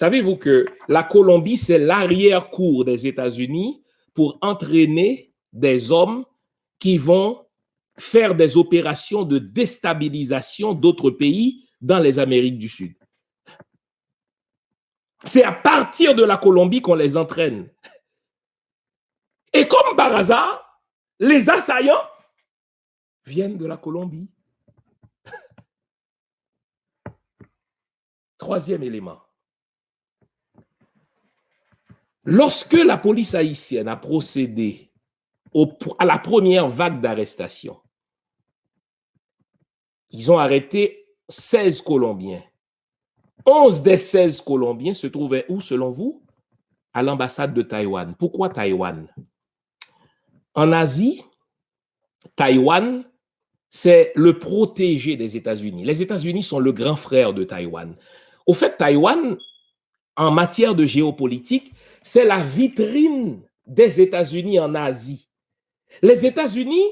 Savez-vous que la Colombie, c'est l'arrière-cour des États-Unis pour entraîner des hommes qui vont faire des opérations de déstabilisation d'autres pays dans les Amériques du Sud. C'est à partir de la Colombie qu'on les entraîne. Et comme par hasard, les assaillants viennent de la Colombie. Troisième élément. Lorsque la police haïtienne a procédé à la première vague d'arrestation, ils ont arrêté 16 Colombiens. 11 des 16 Colombiens se trouvaient où, selon vous? À l'ambassade de Taïwan. Pourquoi Taïwan? En Asie, Taïwan, c'est le protégé des États-Unis. Les États-Unis sont le grand frère de Taïwan. Au fait, Taïwan, en matière de géopolitique, c'est la vitrine des États-Unis en Asie. Les États-Unis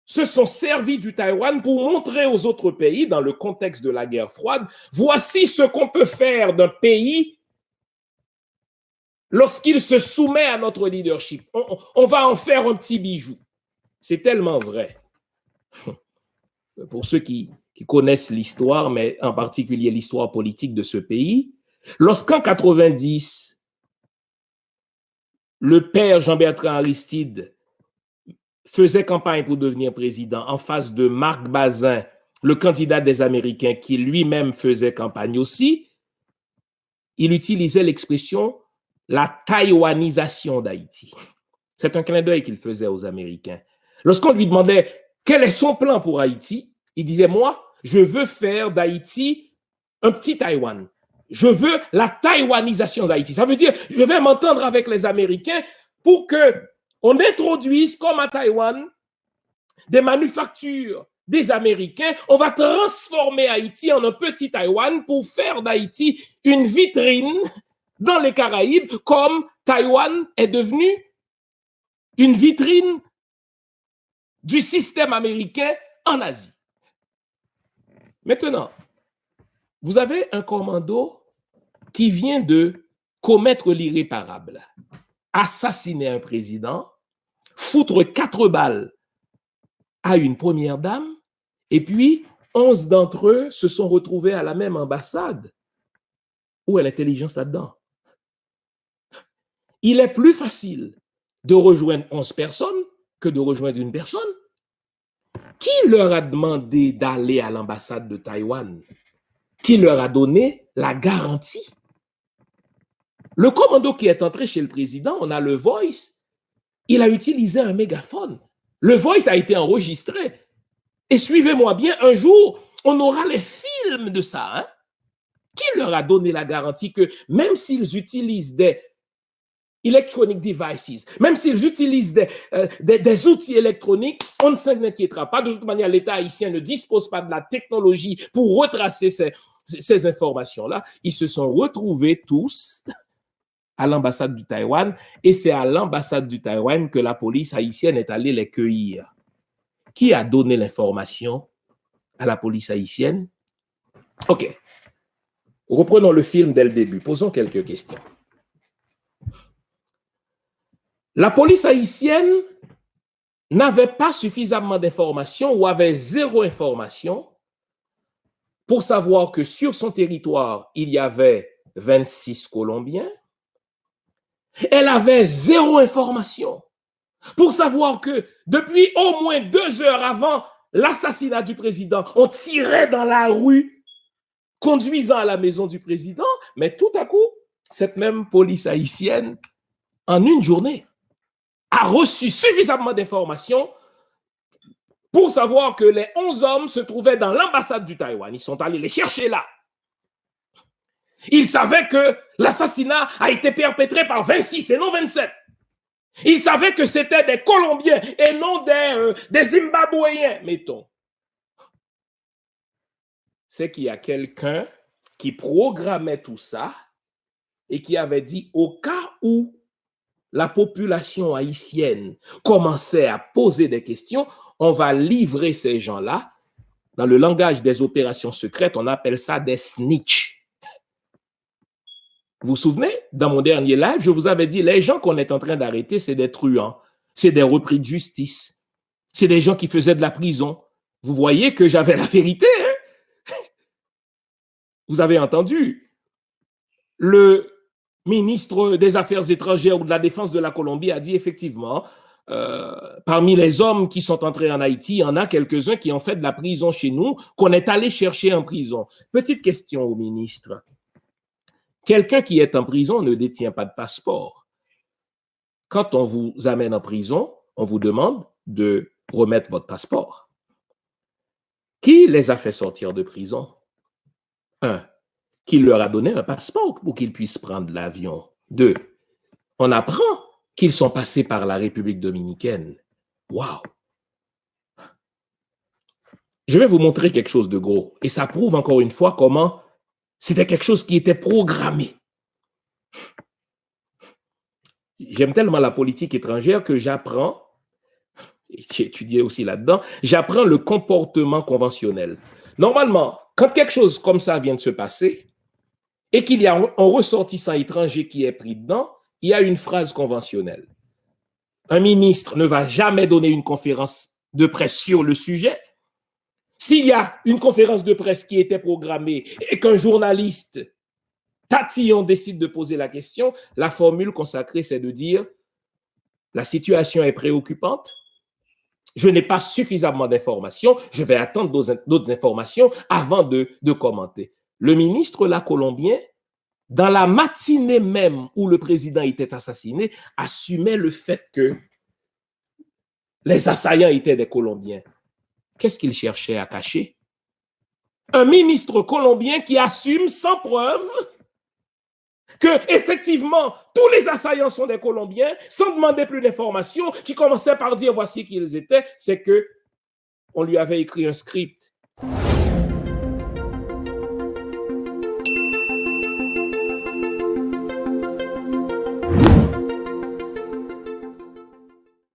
se sont servis du Taïwan pour montrer aux autres pays, dans le contexte de la guerre froide, voici ce qu'on peut faire d'un pays lorsqu'il se soumet à notre leadership. On va en faire un petit bijou. C'est tellement vrai. Pour ceux qui connaissent l'histoire, mais en particulier l'histoire politique de ce pays, lorsqu'en 90, le père Jean-Bertrand Aristide faisait campagne pour devenir président en face de Marc Bazin, le candidat des Américains qui lui-même faisait campagne aussi, il utilisait l'expression la taïwanisation d'Haïti. C'est un clin d'œil qu'il faisait aux Américains. Lorsqu'on lui demandait quel est son plan pour Haïti, il disait, moi, je veux faire d'Haïti un petit Taïwan. Je veux la taïwanisation d'Haïti. Ça veut dire, je vais m'entendre avec les Américains pour qu'on introduise, comme à Taïwan, des manufactures des Américains. On va transformer Haïti en un petit Taïwan pour faire d'Haïti une vitrine dans les Caraïbes, comme Taïwan est devenu une vitrine du système américain en Asie. Maintenant, vous avez un commando qui vient de commettre l'irréparable, assassiner un président, foutre 4 balles à une première dame, et puis 11 d'entre eux se sont retrouvés à la même ambassade. Où est l'intelligence là-dedans? Il est plus facile de rejoindre 11 personnes que de rejoindre une personne. Qui leur a demandé d'aller à l'ambassade de Taïwan? Qui leur a donné la garantie? Le commando qui est entré chez le président, on a le voice, il a utilisé un mégaphone. Le voice a été enregistré. Et suivez-moi bien, un jour, on aura les films de ça. Hein? Qui leur a donné la garantie que même s'ils utilisent des electronic devices, même s'ils utilisent des outils électroniques, on ne s'inquiétera pas. De toute manière, l'État haïtien ne dispose pas de la technologie pour retracer ces informations-là. Ils se sont retrouvés tous à l'ambassade du Taïwan et c'est à l'ambassade du Taïwan que la police haïtienne est allée les cueillir. Qui a donné l'information à la police haïtienne? OK. Reprenons le film dès le début. Posons quelques questions. La police haïtienne n'avait pas suffisamment d'informations ou avait 0 information pour savoir que sur son territoire, il y avait 26 Colombiens. Elle avait 0 information pour savoir que depuis au moins 2 heures avant l'assassinat du président, on tirait dans la rue conduisant à la maison du président, mais tout à coup, cette même police haïtienne, en une journée, a reçu suffisamment d'informations pour savoir que les 11 hommes se trouvaient dans l'ambassade du Taïwan. Ils sont allés les chercher là. Ils savaient que l'assassinat a été perpétré par 26 et non 27. Ils savaient que c'était des Colombiens et non des Zimbabwéens, mettons. C'est qu'il y a quelqu'un qui programmait tout ça et qui avait dit au cas où la population haïtienne commençait à poser des questions, on va livrer ces gens-là. Dans le langage des opérations secrètes, on appelle ça des snitch. Vous vous souvenez, dans mon dernier live, je vous avais dit, les gens qu'on est en train d'arrêter, c'est des truands, c'est des repris de justice, c'est des gens qui faisaient de la prison. Vous voyez que j'avais la vérité, hein? Vous avez entendu. Le ministre des Affaires étrangères ou de la Défense de la Colombie a dit effectivement, parmi les hommes qui sont entrés en Haïti, il y en a quelques-uns qui ont fait de la prison chez nous, qu'on est allé chercher en prison. Petite question au ministre. Quelqu'un qui est en prison ne détient pas de passeport. Quand on vous amène en prison, on vous demande de remettre votre passeport. Qui les a fait sortir de prison? Un, qui leur a donné un passeport pour qu'ils puissent prendre l'avion. Deux, on apprend qu'ils sont passés par la République dominicaine. Waouh! Je vais vous montrer quelque chose de gros. Et ça prouve encore une fois comment c'était quelque chose qui était programmé. J'aime tellement la politique étrangère que j'apprends, et j'ai étudié aussi là-dedans, j'apprends le comportement conventionnel. Normalement, quand quelque chose comme ça vient de se passer et qu'il y a un ressortissant étranger qui est pris dedans, il y a une phrase conventionnelle. Un ministre ne va jamais donner une conférence de presse sur le sujet. S'il y a une conférence de presse qui était programmée et qu'un journaliste tatillon décide de poser la question, la formule consacrée, c'est de dire la situation est préoccupante, je n'ai pas suffisamment d'informations, je vais attendre d'autres informations avant de commenter. Le ministre là colombien, dans la matinée même où le président était assassiné, assumait le fait que les assaillants étaient des Colombiens. Qu'est-ce qu'il cherchait à cacher? Un ministre colombien qui assume sans preuve que, effectivement, tous les assaillants sont des Colombiens, sans demander plus d'informations, qui commençaient par dire voici qui ils étaient, c'est que on lui avait écrit un script.